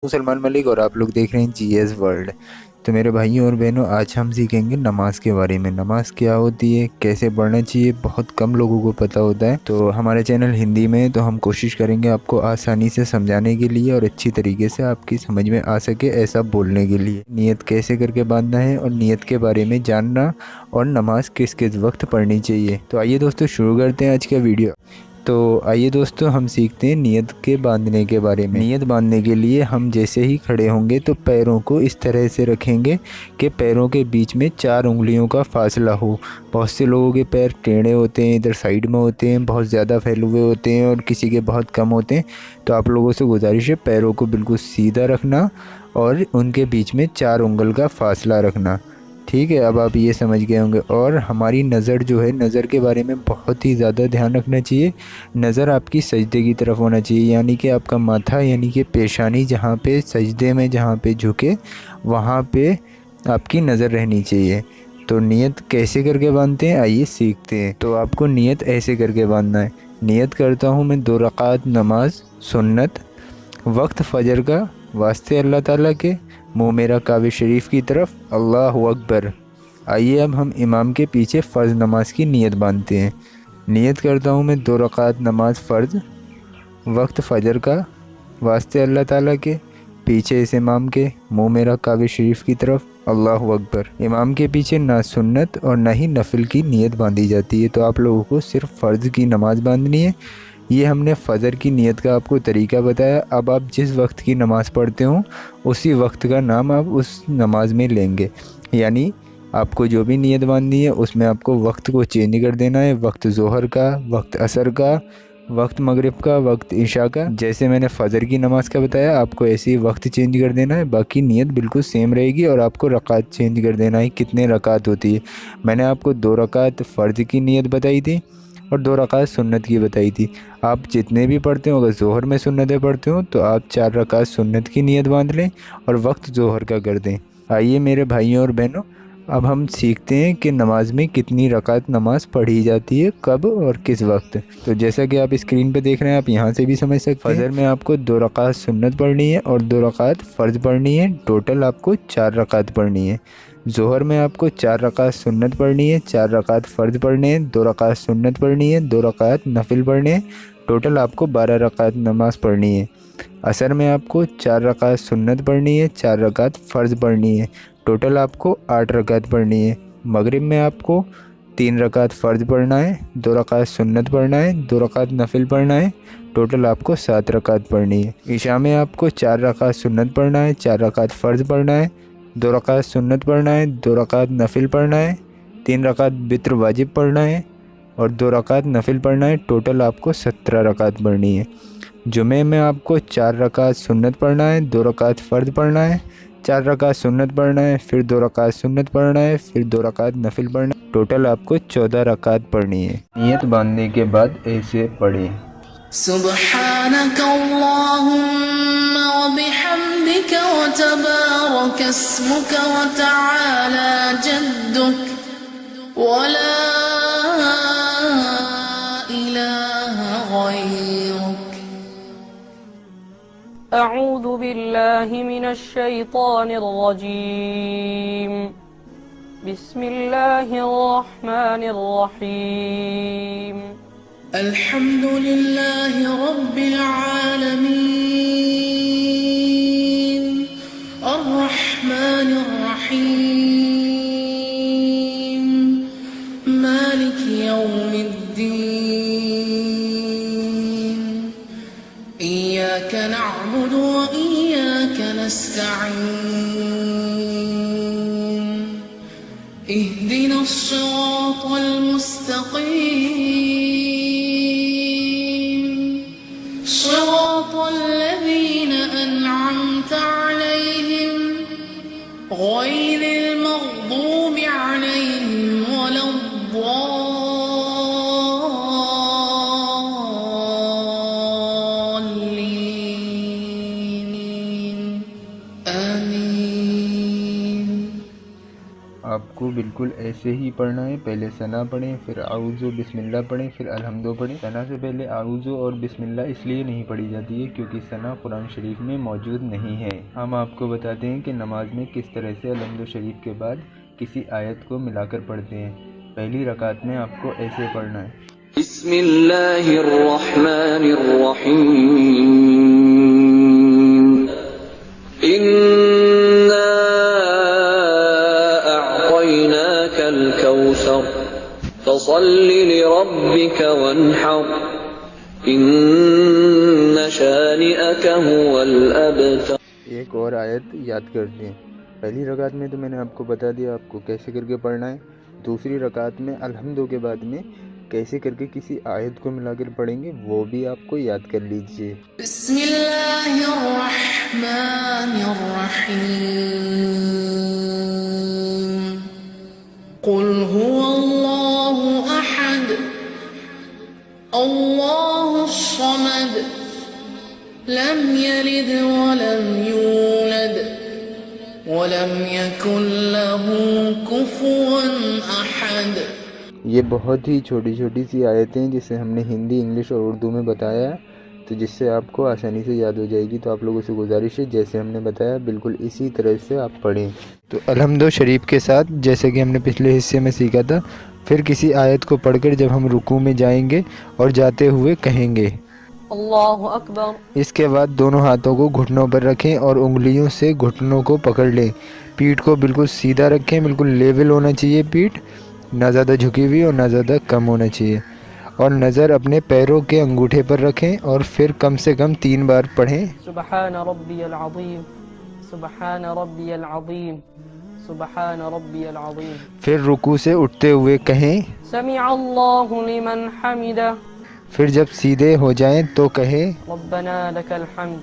सलमान मलिक और आप लोग देख रहे हैं जीएस वर्ल्ड। तो मेरे भाइयों और बहनों, आज हम सीखेंगे नमाज के बारे में। नमाज क्या होती है, कैसे पढ़ना चाहिए, बहुत कम लोगों को पता होता है। तो हमारे चैनल हिंदी में है, तो हम कोशिश करेंगे आपको आसानी से समझाने के लिए और अच्छी तरीके से आपकी समझ में आ सके ऐसा बोलने के लिए। नियत कैसे करके बांधना है और नियत के बारे में जानना, और नमाज किस किस वक्त पढ़नी चाहिए। तो आइए दोस्तों शुरू करते हैं आज का वीडियो। तो आइए दोस्तों हम सीखते हैं नियत के बांधने के बारे में। नियत बांधने के लिए हम जैसे ही खड़े होंगे तो पैरों को इस तरह से रखेंगे कि पैरों के बीच में 4 उंगलियों का फासला हो। बहुत से लोगों के पैर टेढ़े होते हैं, इधर साइड में होते हैं, बहुत ज़्यादा फैले हुए होते हैं, और किसी के बहुत कम होते हैं। तो आप लोगों से गुजारिश है पैरों को बिल्कुल सीधा रखना और उनके बीच में 4 उंगल का फासला रखना। ठीक है, अब आप ये समझ गए होंगे। और हमारी नज़र जो है, नज़र के बारे में बहुत ही ज़्यादा ध्यान रखना चाहिए। नज़र आपकी सजदे की तरफ होना चाहिए, यानी कि आपका माथा यानी कि पेशानी जहाँ पे सजदे में जहाँ पे झुके वहाँ पे आपकी नज़र रहनी चाहिए। तो नियत कैसे करके बांधते हैं, आइए सीखते हैं। तो आपको नियत ऐसे करके बांधना है। नियत करता हूँ मैं 2 रकात नमाज सुन्नत, वक्त फ़जर का, वास्ते अल्लाह ताला के, मुँह मेरा काबे शरीफ की तरफ, अल्लाह अकबर। आइए अब हम इमाम के पीछे फ़र्ज़ नमाज की नियत बांधते हैं। नियत करता हूँ मैं 2 रकात नमाज फ़र्ज़, वक्त फ़जर का, वास्ते अल्लाह ताला के, पीछे इस इमाम के, मुँह मेरा काबे शरीफ की तरफ, अल्लाह अकबर। इमाम के पीछे ना सुन्नत और ना ही नफिल की नियत बांधी जाती है। तो आप लोगों को सिर्फ फ़र्ज़ की नमाज़ बांधनी है। ये हमने फ़जर की नियत का आपको तरीका बताया। अब आप जिस वक्त की नमाज़ पढ़ते हो उसी वक्त का नाम आप उस नमाज में लेंगे। यानी आपको जो भी नियत बांधनी है उसमें आपको वक्त को चेंज कर देना है। वक्त ज़ोहर का, वक्त असर का, वक्त मगरिब का, वक्त इशा का। जैसे मैंने फ़जर की नमाज़ का बताया, आपको ऐसे ही वक्त चेंज कर देना है। बाकी नियत बिल्कुल सेम रहेगी और आपको रकात चेंज कर देना है, कितने रकात होती है। मैंने आपको 2 रकात फ़र्ज़ की नियत बताई थी और 2 रकात सुन्नत की बताई थी। आप जितने भी पढ़ते हो, अगर ज़ोहर में सुन्नतें पढ़ते हो तो आप 4 रकात सुन्नत की नियत बांध लें और वक्त ज़ोहर का कर दें। आइए मेरे भाइयों और बहनों, अब हम सीखते हैं कि नमाज में कितनी रकात नमाज पढ़ी जाती है, कब और किस वक्त। तो जैसा कि आप स्क्रीन पे देख रहे हैं, आप यहाँ से भी समझ सकते हैं। फजर में आपको 2 रकात सुन्नत पढ़नी है और 2 रकात फ़र्ज़ पढ़नी है। टोटल आपको 4 रकात पढ़नी है। ज़ोहर में आपको 4 रकात सुन्नत पढ़नी है, 4 रकात फ़र्ज़ पढ़ने हैं, 2 रकात सुन्नत पढ़नी है, 2 रकात नफिल पढ़ने हैं। टोटल आपको 12 रकात नमाज़ पढ़नी है। असर में आपको 4 रकात सुन्नत पढ़नी है, 4 रकात फ़र्ज़ पढ़नी है। टोटल आपको 8 रकात पढ़नी है। मगरिब में आपको 3 रकात फ़र्ज़ पढ़ना है, 2 रकात सुन्नत पढ़ना है, 2 रकात नफिल पढ़ना है। टोटल आपको 7 रकात पढ़नी है। इशा में आपको 4 रकात सुन्नत पढ़ना है, 4 रकात फ़र्ज़ पढ़ना है, 2 रकात सुन्नत पढ़ना है, 2 रकात नफिल पढ़ना है, 3 रकात बित्र वाजिब पढ़ना है और 2 रकात नफिल पढ़ना है। टोटल आपको 17 रकात पढ़नी है। जुमे में आपको 4 रकात सुन्नत पढ़ना है, 2 रकात फ़र्ज़ पढ़ना है, 4 रकात सुन्नत पढ़ना है, फिर 2 रकात सुन्नत पढ़ना है, फिर 2 रकात नफिल पढ़ना है। टोटल आपको 14 रकात पढ़नी है। नियत बांधने के बाद ऐसे पढ़ें। सुब्हानक अल्लाहुम्मा व बिहम्दिक व तबारक अस्मुक व तआला जद्दुक व ला इलाहा गैरुक। أعوذ بالله من الشيطان الرجيم. بسم الله الرحمن الرحيم. الحمد لله رب العالمين الرحمن الرحيم مالك يوم الدين إياك نعبد وإياك نستعين اهدنا الصراط المستقيم صراط الذين أنعمت عليهم غير المغضوب عليهم ولا الضالين آمين۔ آپ کو بالکل ایسے ہی پڑھنا ہے. پہلے ثنا پڑھیں، پھر اعوذ و بسم اللہ پڑھیں، پھر الحمد پڑھیں. ثنا سے پہلے اعوذ اور بسم اللہ اس لیے نہیں پڑھی جاتی ہے کیونکہ ثنا قرآن شریف میں موجود نہیں ہے. ہم آپ کو بتاتے ہیں کہ نماز میں کس طرح سے الحمد شریف کے بعد کسی آیت کو ملا کر پڑھتے ہیں. پہلی رکعت میں آپ کو ایسے پڑھنا ہے: بسم اللہ الرحمن الرحیم انا اعطیناک الکوثر فصل لربک وانحر ان شانئک هو الابتر. ایک اور آیت یاد کرتے ہیں. پہلی رکعت میں تو میں نے آپ کو بتا دیا آپ کو کیسے کر کے پڑھنا ہے. دوسری رکعت میں الحمد کے بعد میں کیسے کر کے کسی آیت کو ملا کر پڑھیں گے وہ بھی آپ کو یاد کر لیجئے. بسم اللہ الرحمن الرحیم قل هو اللہ احد اللہ الصمد لم یلد ولم یولد ولم یکن له کفوا احد. یہ بہت ہی چھوٹی چھوٹی سی آیتیں ہیں جسے ہم نے ہندی، انگلش اور اردو میں بتایا ہے، تو جس سے آپ کو آسانی سے یاد ہو جائے گی. تو آپ لوگوں سے گزارش ہے جیسے ہم نے بتایا بالکل اسی طرح سے آپ پڑھیں. تو الحمد شریف کے ساتھ جیسے کہ ہم نے پچھلے حصے میں سیکھا تھا، پھر کسی آیت کو پڑھ کر جب ہم رکوع میں جائیں گے اور جاتے ہوئے کہیں گے اللہ اکبر. اس کے بعد دونوں ہاتھوں کو گھٹنوں پر رکھیں اور انگلیوں سے گھٹنوں کو پکڑ لیں. پیٹھ کو بالکل سیدھا رکھیں، بالکل لیول ہونا چاہیے پیٹھ، نہ زیادہ جھکی ہوئی اور نہ زیادہ کم ہونا چاہیے. اور نظر اپنے پیروں کے انگوٹھے پر رکھیں اور پھر کم سے کم 3 بار پڑھیں: سبحان ربی العظیم سبحان ربی العظیم سبحان ربی العظیم. پھر رکوع سے اٹھتے ہوئے کہیں. سمع اللہ لمن حمدہ. پھر جب سیدھے ہو جائیں تو کہیں ربنا لک الحمد.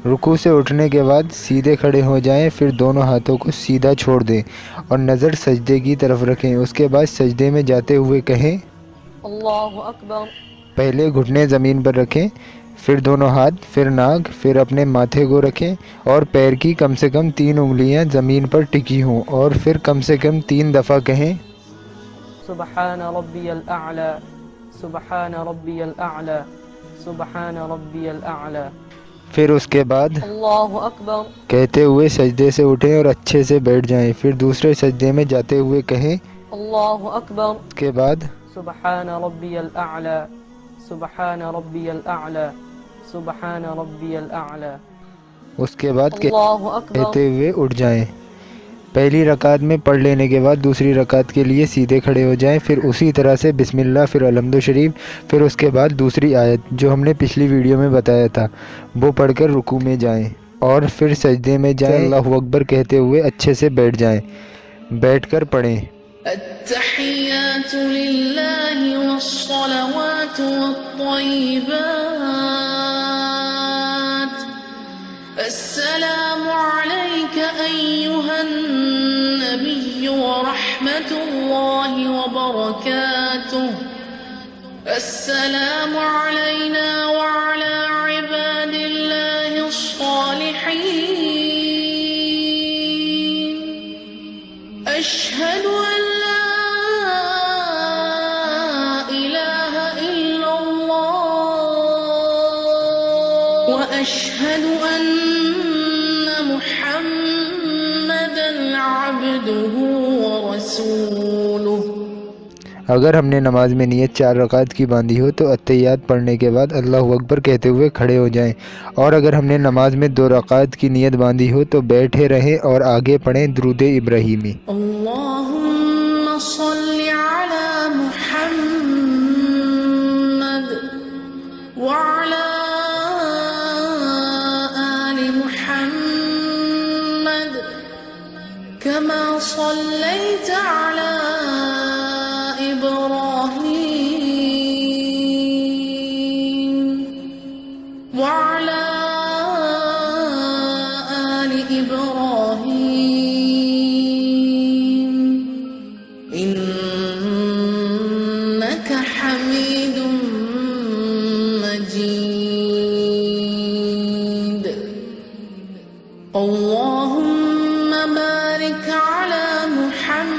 رکوع سے اٹھنے کے بعد سیدھے کھڑے ہو جائیں، پھر دونوں ہاتھوں کو سیدھا چھوڑ دیں اور نظر سجدے کی طرف رکھیں. اس کے بعد سجدے میں جاتے ہوئے کہیں اللہ اکبر. پہلے گھٹنے زمین پر رکھیں، پھر دونوں ہاتھ، پھر ناک، پھر اپنے ماتھے کو رکھیں اور پیر کی کم سے کم 3 انگلیاں زمین پر ٹکی ہوں اور پھر کم سے کم 3 دفعہ کہیں سبحان ربی الاعلی سبحان ربی الاعلی سبحان ربی الاعلی. پھر اس کے بعد اللہ اکبر کہتے ہوئے سجدے سے اٹھیں اور اچھے سے بیٹھ جائیں. پھر دوسرے سجدے میں جاتے ہوئے کہیں اللہ اکبر. اس کے بعد سبحان ربی الاعلی سبحان ربی الاعلی سبحان ربی الاعلی. اس کے بعد اللہ اکبر. کہتے ہوئے اٹھ جائیں. پہلی رکعت میں پڑھ لینے کے بعد دوسری رکعت کے لیے سیدھے کھڑے ہو جائیں. پھر اسی طرح سے بسم اللہ، پھر الحمد شریف، پھر اس کے بعد دوسری آیت جو ہم نے پچھلی ویڈیو میں بتایا تھا وہ پڑھ کر رکوع میں جائیں اور پھر سجدے میں جائیں. اللہ اکبر کہتے ہوئے اچھے سے بیٹھ جائیں. بیٹھ کر پڑھیں التحیات للہ والصلوات والطیبات السلام علیک ایہا النبی ورحمت اللہ وبرکاتہ السلام علینا وعلی عباد اللہ الصالحین اشہد ان لا الہ الا اللہ واشہد ان محمدا عبدہ ورسولہ. اگر ہم نے نماز میں نیت 4 رکعت کی باندھی ہو تو اتحیات پڑھنے کے بعد اللہ اکبر کہتے ہوئے کھڑے ہو جائیں. اور اگر ہم نے نماز میں 2 رکعت کی نیت باندھی ہو تو بیٹھے رہیں اور آگے پڑھیں درود ابراہیمی. اللہم صل علی محمد وعلی آل محمد كما صلیت علی إبراهيم وعلى آل إبراهيم إنك حميد مجيد. اللهم بارك على محمد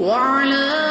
وعلى